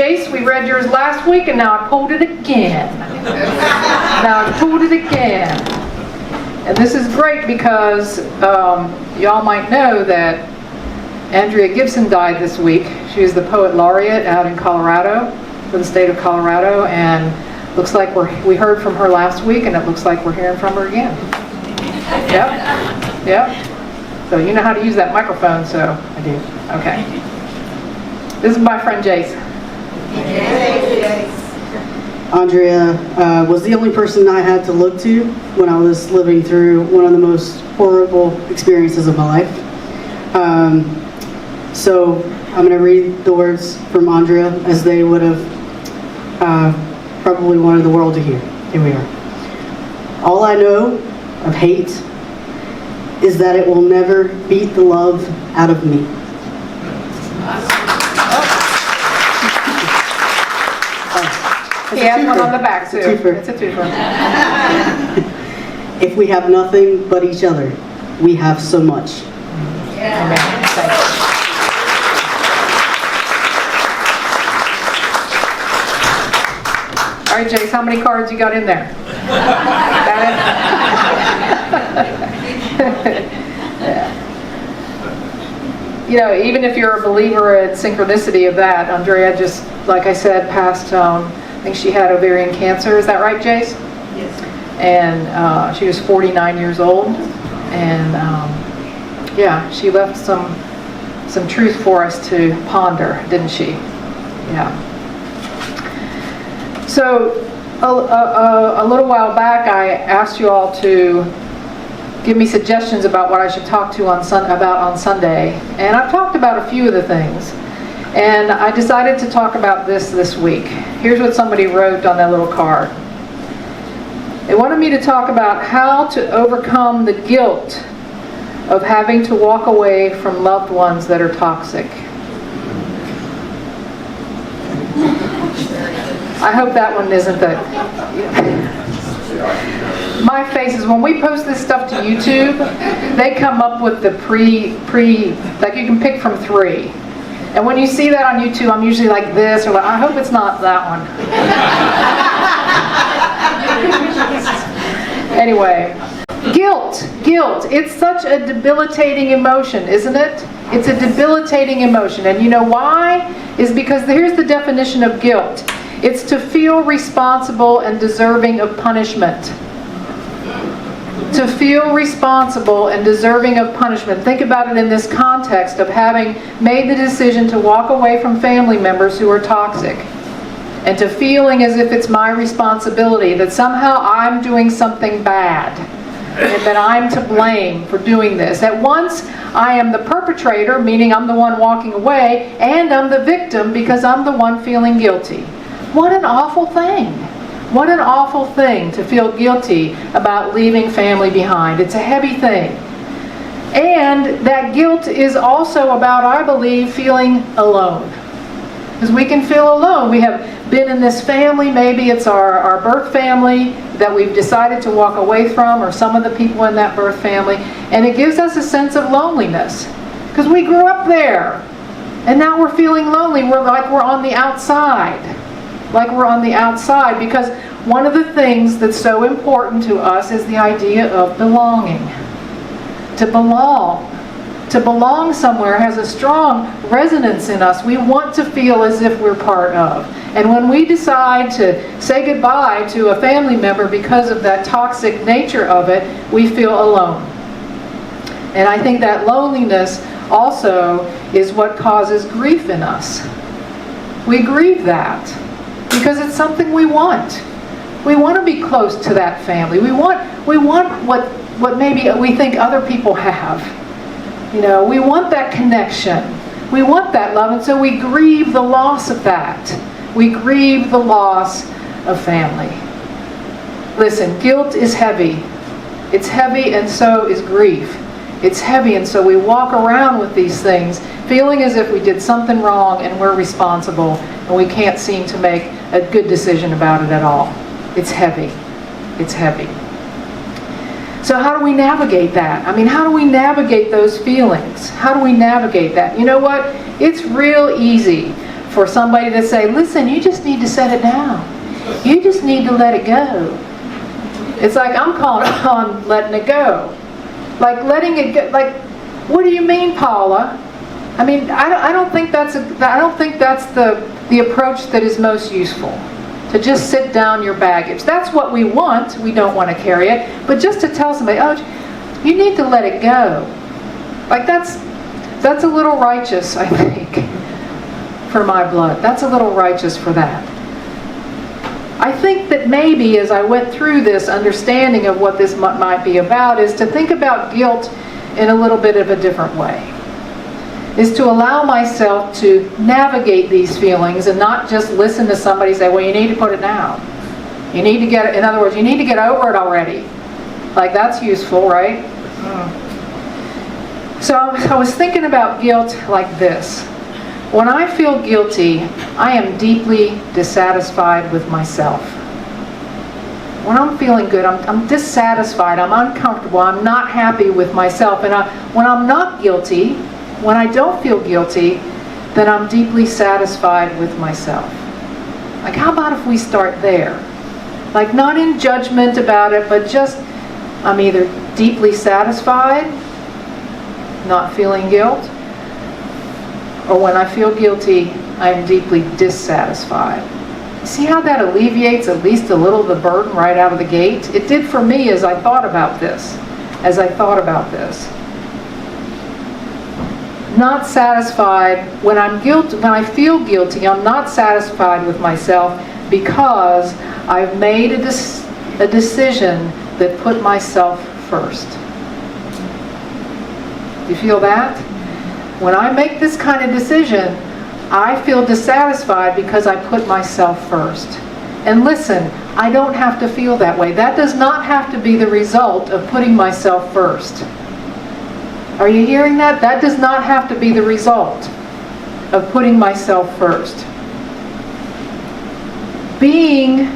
Jace, we read yours last week, and now I pulled it again. And this is great because y'all might know that Andrea Gibson died this week. She was the Poet Laureate out in Colorado, for the state of Colorado, and looks like we heard from her last week, and it looks like we're hearing from her again. Yep. So you know how to use that microphone, so I do. Okay. This is my friend Jace. Andrea was the only person I had to look to when I was living through one of the most horrible experiences of my life. So I'm going to read the words from Andrea as they would have probably wanted the world to hear. Here we are. All I know of hate is that it will never beat the love out of me. He has one on the back too. It's a twofer. If we have nothing but each other, we have so much. Amen. Thank you. All right, Jace, how many cards you got in there? Got it? Yeah. You know, even if you're a believer in synchronicity of that, Andrea just, like I said, passed, I think she had ovarian cancer. Is that right, Jace? Yes. And she was 49 years old. And yeah, she left some truth for us to ponder, didn't she? Yeah. So a little while back, I asked you all to give me suggestions about what I should talk to on Sunday, and I've talked about a few of the things, and I decided to talk about this week. Here's what somebody wrote on that little card. They wanted me to talk about how to overcome the guilt of having to walk away from loved ones that are toxic. I hope that one isn't the... My face is, when we post this stuff to YouTube, they come up with the like you can pick from 3. And when you see that on YouTube, I'm usually like this, or like, I hope it's not that one. Anyway, guilt. It's such a debilitating emotion, isn't it? It's a debilitating emotion. And you know why? Is because here's the definition of guilt. It's to feel responsible and deserving of punishment. To feel responsible and deserving of punishment. Think about it in this context of having made the decision to walk away from family members who are toxic. And to feeling as if it's my responsibility, that somehow I'm doing something bad. And that I'm to blame for doing this. At once, I am the perpetrator, meaning I'm the one walking away, and I'm the victim because I'm the one feeling guilty. What an awful thing. What an awful thing to feel guilty about leaving family behind. It's a heavy thing. And that guilt is also about, I believe, feeling alone. Because we can feel alone. We have been in this family, maybe it's our birth family that we've decided to walk away from, or some of the people in that birth family, and it gives us a sense of loneliness. Because we grew up there. And now we're feeling lonely. We're like we're on the outside. Like we're on the outside, because one of the things that's so important to us is the idea of belonging. To belong. To belong somewhere has a strong resonance in us. We want to feel as if we're part of. And when we decide to say goodbye to a family member because of that toxic nature of it, we feel alone. And I think that loneliness also is what causes grief in us. We grieve that. Because it's something we want. We want to be close to that family. We want what maybe we think other people have. You know, we want that connection. We want that love, and so we grieve the loss of that. We grieve the loss of family. Listen, guilt is heavy. It's heavy, and so is grief. It's heavy, and so we walk around with these things, feeling as if we did something wrong and we're responsible, and we can't seem to make a good decision about it at all. It's heavy. It's heavy. So how do we navigate that? I mean, how do we navigate those feelings? How do we navigate that? You know what? It's real easy for somebody to say, listen, you just need to set it down. You just need to let it go. It's like I'm calling on letting it go. Like letting it go. Like, what do you mean, Paula? I mean, I don't think that's the approach that is most useful. To just sit down your baggage. That's what we want. We don't want to carry it. But just to tell somebody, oh, you need to let it go. Like that's a little righteous, I think, for my blood. That's a little righteous for that. I think that maybe as I went through this understanding of what this might be about is to think about guilt in a little bit of a different way. Is to allow myself to navigate these feelings and not just listen to somebody say, well, you need to put it down. You need to get it, in other words, you need to get over it already. Like that's useful, right? So I was thinking about guilt like this. When I feel guilty, I am deeply dissatisfied with myself. When I'm feeling good, I'm dissatisfied, I'm uncomfortable, I'm not happy with myself. And when I'm not guilty, when I don't feel guilty, then I'm deeply satisfied with myself. Like, how about if we start there? Like, not in judgment about it, but just, I'm either deeply satisfied, not feeling guilt, or when I feel guilty, I am deeply dissatisfied. See how that alleviates at least a little of the burden right out of the gate? It did for me as I thought about this. Not satisfied when I feel guilty, I'm not satisfied with myself because I've made a decision that put myself first. You feel that? When I make this kind of decision, I feel dissatisfied because I put myself first. And listen, I don't have to feel that way. That does not have to be the result of putting myself first. Are you hearing that? That does not have to be the result of putting myself first. Being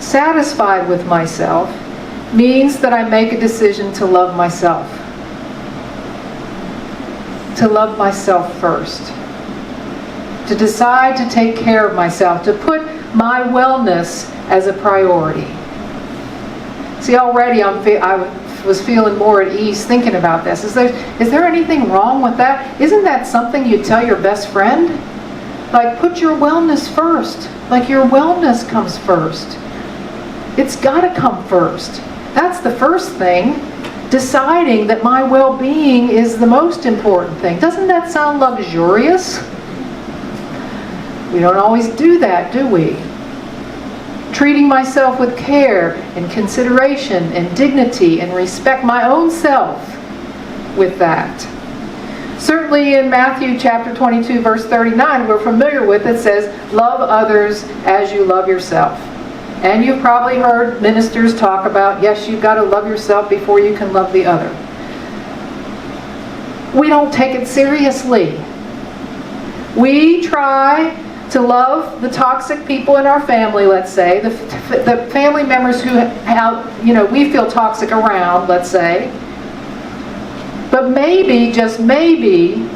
satisfied with myself means that I make a decision to love myself. To love myself first. To decide to take care of myself. To put my wellness as a priority. See, already I was feeling more at ease thinking about this. Is there anything wrong with that? Isn't that something you tell your best friend? Like, put your wellness first. Like, your wellness comes first. It's got to come first. That's the first thing. Deciding that my well-being is the most important thing. Doesn't that sound luxurious? We don't always do that, do we? Treating myself with care and consideration and dignity and respect, my own self with that. Certainly in Matthew chapter 22 verse 39 we're familiar with, it says, love others as you love yourself. And you've probably heard ministers talk about, yes, you've got to love yourself before you can love the other. We don't take it seriously. We try to love the toxic people in our family, let's say, the family members who we feel toxic around, let's say. But maybe, just maybe,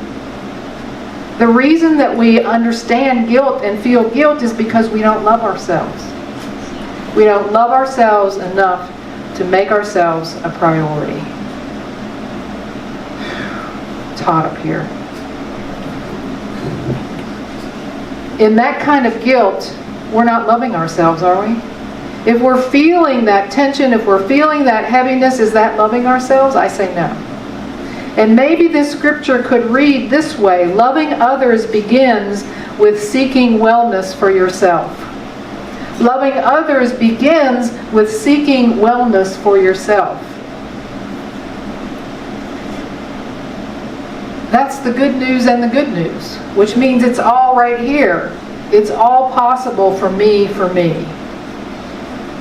the reason that we understand guilt and feel guilt is because we don't love ourselves. We don't love ourselves enough to make ourselves a priority. It's hot up here. In that kind of guilt, we're not loving ourselves, are we? If we're feeling that tension, if we're feeling that heaviness, is that loving ourselves? I say no. And maybe this scripture could read this way: loving others begins with seeking wellness for yourself. Loving others begins with seeking wellness for yourself. That's the good news and the good news, which means it's all right here. It's all possible for me.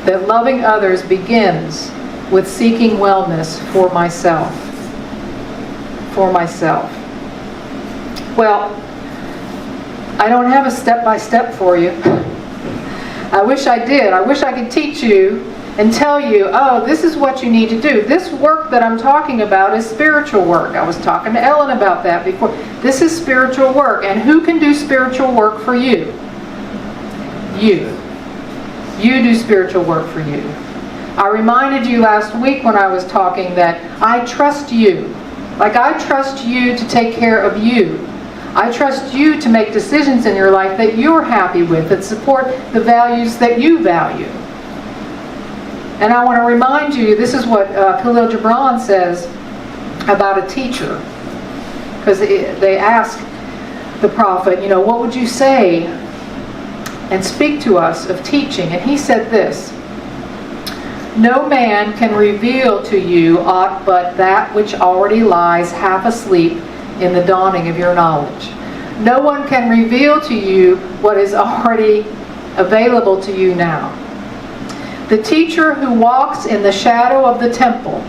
That loving others begins with seeking wellness for myself. For myself. Well, I don't have a step-by-step for you. I wish I did. I wish I could teach you and tell you, oh, this is what you need to do. This work that I'm talking about is spiritual work. I was talking to Ellen about that before. This is spiritual work. And who can do spiritual work for you? You. You do spiritual work for you. I reminded you last week when I was talking that I trust you. Like I trust you to take care of you. I trust you to make decisions in your life that you're happy with, that support the values that you value. And I want to remind you, this is what Khalil Gibran says about a teacher. Because they ask the prophet, what would you say and speak to us of teaching? And he said this, no man can reveal to you aught but that which already lies half asleep in the dawning of your knowledge. No one can reveal to you what is already available to you now. The teacher who walks in the shadow of the temple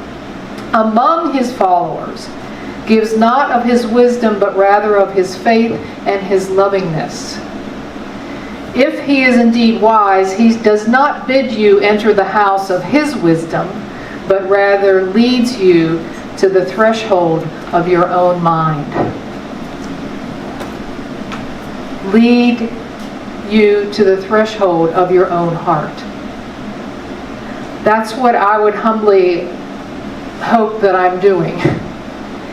among his followers gives not of his wisdom, but rather of his faith and his lovingness. If he is indeed wise, he does not bid you enter the house of his wisdom, but rather leads you to the threshold of your own mind. Lead you to the threshold of your own heart. That's what I would humbly hope that I'm doing,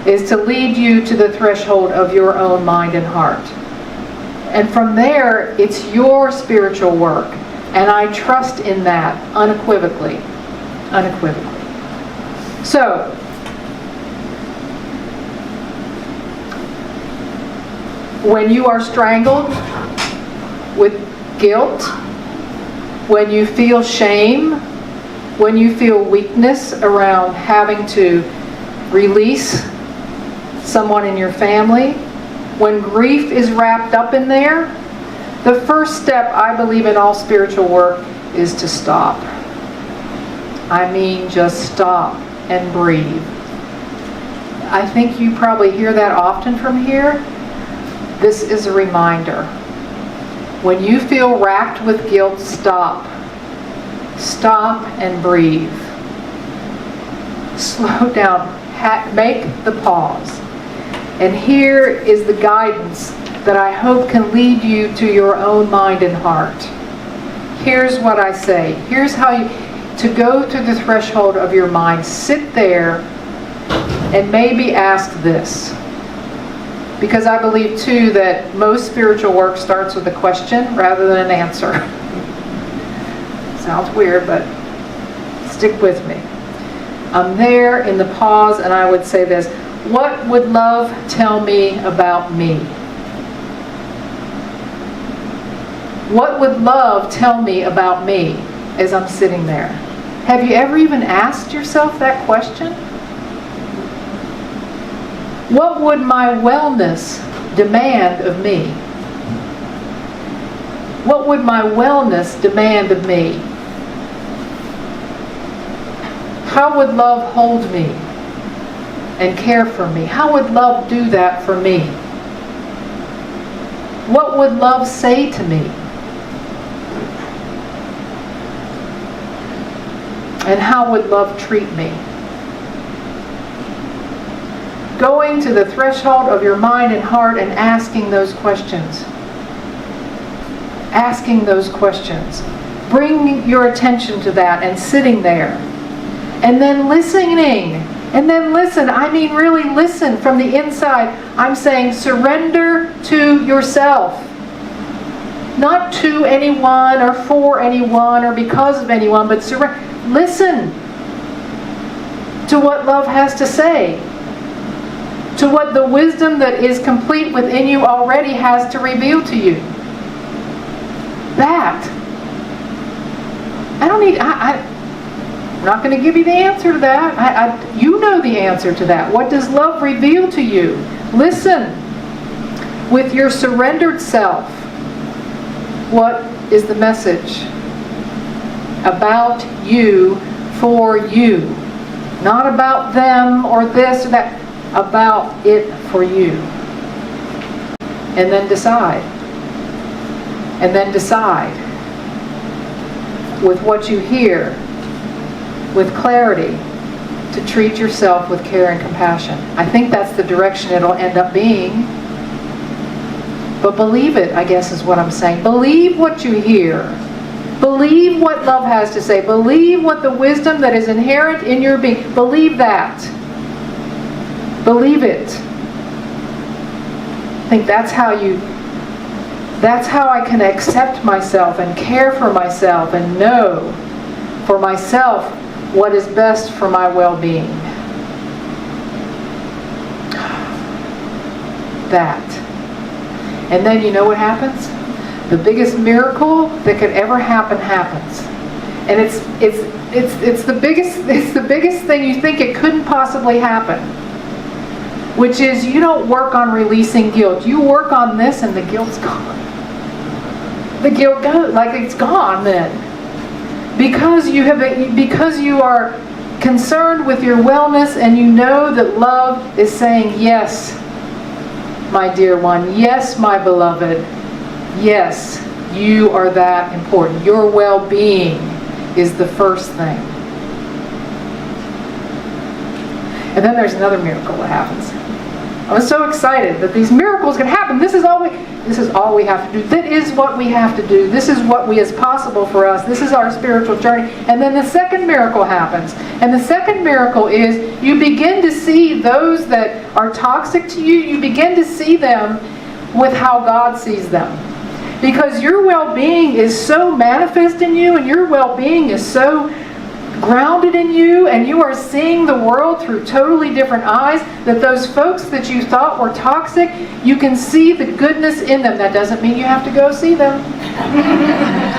is to lead you to the threshold of your own mind and heart. And from there, it's your spiritual work. And I trust in that unequivocally. Unequivocally. So, when you are strangled with guilt, when you feel shame, when you feel weakness around having to release someone in your family, when grief is wrapped up in there, the first step, I believe, in all spiritual work is to stop. I mean, just stop and breathe. I think you probably hear that often from here. This is a reminder. When you feel racked with guilt, stop. Stop and breathe. Slow down. Make the pause. And here is the guidance that I hope can lead you to your own mind and heart. Here's what I say. Here's how to go to the threshold of your mind. Sit there and maybe ask this. Because I believe, too, that most spiritual work starts with a question rather than an answer. Sounds weird, but stick with me. I'm there in the pause, and I would say this. What would love tell me about me? What would love tell me about me as I'm sitting there? Have you ever even asked yourself that question? What would my wellness demand of me? What would my wellness demand of me? How would love hold me and care for me? How would love do that for me? What would love say to me? And how would love treat me? Going to the threshold of your mind and heart and asking those questions. Asking those questions. Bring your attention to that and sitting there. And then listening. And then listen. I mean really listen from the inside. I'm saying surrender to yourself. Not to anyone or for anyone or because of anyone, but listen to what love has to say. To what the wisdom that is complete within you already has to reveal to you. That. I'm not going to give you the answer to that. You know the answer to that. What does love reveal to you? Listen with your surrendered self. What is the message? About you, for you. Not about them or this or that. About it for you. And then decide. And then decide with what you hear with clarity to treat yourself with care and compassion. I think that's the direction it'll end up being. But believe it, I guess is what I'm saying. Believe what you hear. Believe what love has to say. Believe what the wisdom that is inherent in your being. Believe that. Believe it. I think that's how I can accept myself and care for myself and know for myself what is best for my well-being. That. And then you know what happens? The biggest miracle that could ever happen happens. And it's the biggest thing you think it couldn't possibly happen. Which is, you don't work on releasing guilt. You work on this and the guilt's gone. The guilt goes, like it's gone then. Because you are concerned with your wellness and you know that love is saying, yes, my dear one, yes, my beloved, yes, you are that important. Your well-being is the first thing. And then there's another miracle that happens. I was so excited that these miracles can happen. This is all we have to do. That is what we have to do. This is what is possible for us. This is our spiritual journey. And then the second miracle happens. And the second miracle is you begin to see those that are toxic to you, you begin to see them with how God sees them. Because your well-being is so manifest in you and your well-being is so grounded in you, and you are seeing the world through totally different eyes, that those folks that you thought were toxic, you can see the goodness in them. That doesn't mean you have to go see them.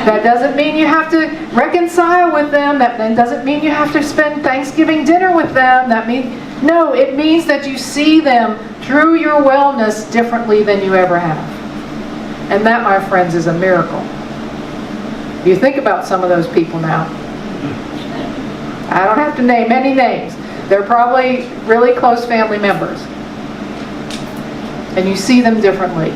That doesn't mean you have to reconcile with them. That doesn't mean you have to spend Thanksgiving dinner with them. No, it means that you see them through your wellness differently than you ever have. And that, my friends, is a miracle. You think about some of those people now. I don't have to name any names. They're probably really close family members. And you see them differently.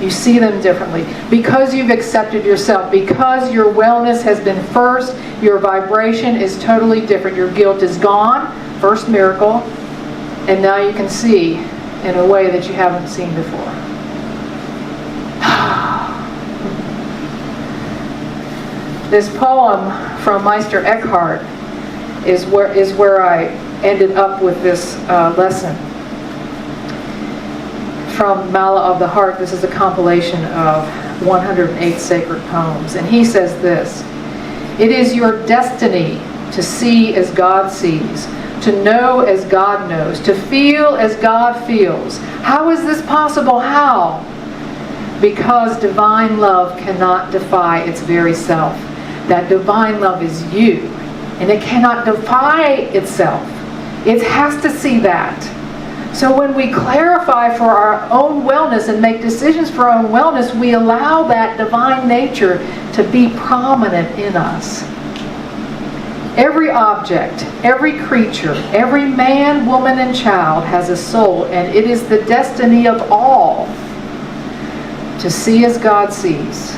You see them differently. Because you've accepted yourself. Because your wellness has been first. Your vibration is totally different. Your guilt is gone. First miracle. And now you can see in a way that you haven't seen before. This poem from Meister Eckhart is where I ended up with this lesson. From Mala of the Heart, this is a compilation of 108 sacred poems. And he says this: "It is your destiny to see as God sees, to know as God knows, to feel as God feels. How is this possible? How? Because divine love cannot defy its very self. That divine love is you. And it cannot defy itself. It has to see that. So when we clarify for our own wellness and make decisions for our own wellness, we allow that divine nature to be prominent in us. Every object, every creature, every man, woman, and child has a soul, and it is the destiny of all to see as God sees,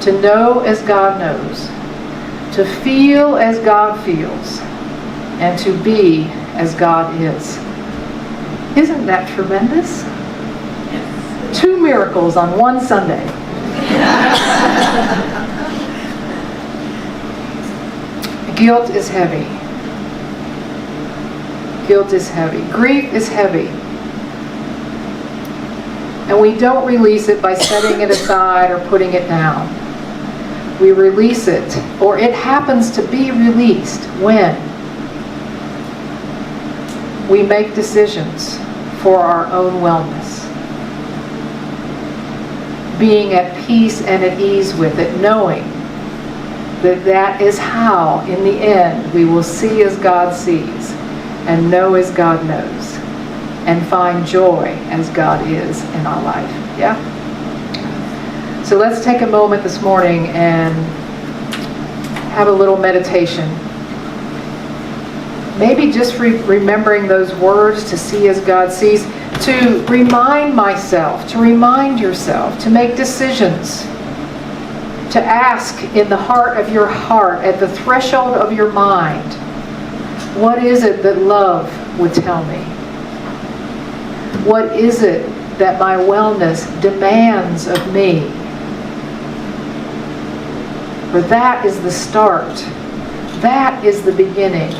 to know as God knows, to feel as God feels, and to be as God is. Isn't that tremendous? 2 miracles on one Sunday. Guilt is heavy. Guilt is heavy. Grief is heavy. And we don't release it by setting it aside or putting it down. We release it, or it happens to be released when we make decisions for our own wellness. Being at peace and at ease with it, knowing that that is how, in the end, we will see as God sees, and know as God knows, and find joy as God is in our life. Yeah? So let's take a moment this morning and have a little meditation. Maybe just remembering those words, to see as God sees, to remind myself, to remind yourself, to make decisions, to ask in the heart of your heart, at the threshold of your mind, what is it that love would tell me? What is it that my wellness demands of me? For that is the start. That is the beginning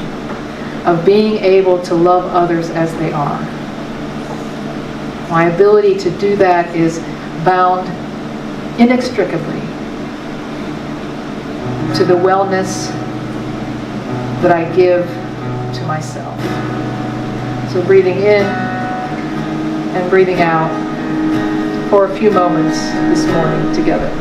of being able to love others as they are. My ability to do that is bound inextricably to the wellness that I give to myself. So breathing in and breathing out for a few moments this morning together.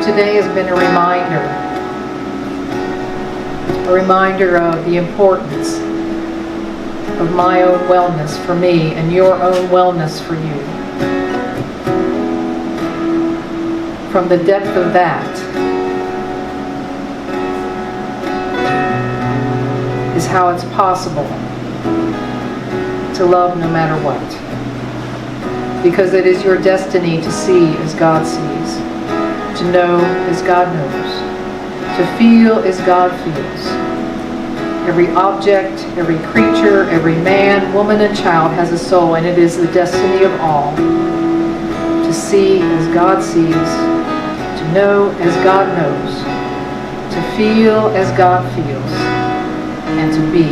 Today has been a reminder of the importance of my own wellness for me and your own wellness for you. From the depth of that is how it's possible to love no matter what. Because it is your destiny to see as God sees, to know as God knows, to feel as God feels. Every object, every creature, every man, woman, and child has a soul, and it is the destiny of all to see as God sees, to know as God knows, to feel as God feels, and to be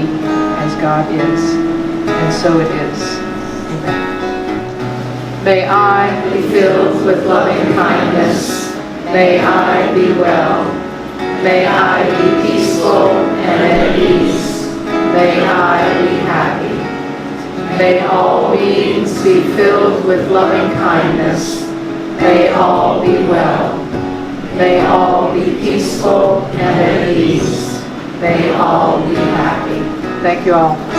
as God is. And so it is. Amen. May I be filled with loving kindness. May I be well. May I be peaceful and at ease. May I be happy. May all beings be filled with loving kindness. May all be well. May all be peaceful and at ease. May all be happy. Thank you all.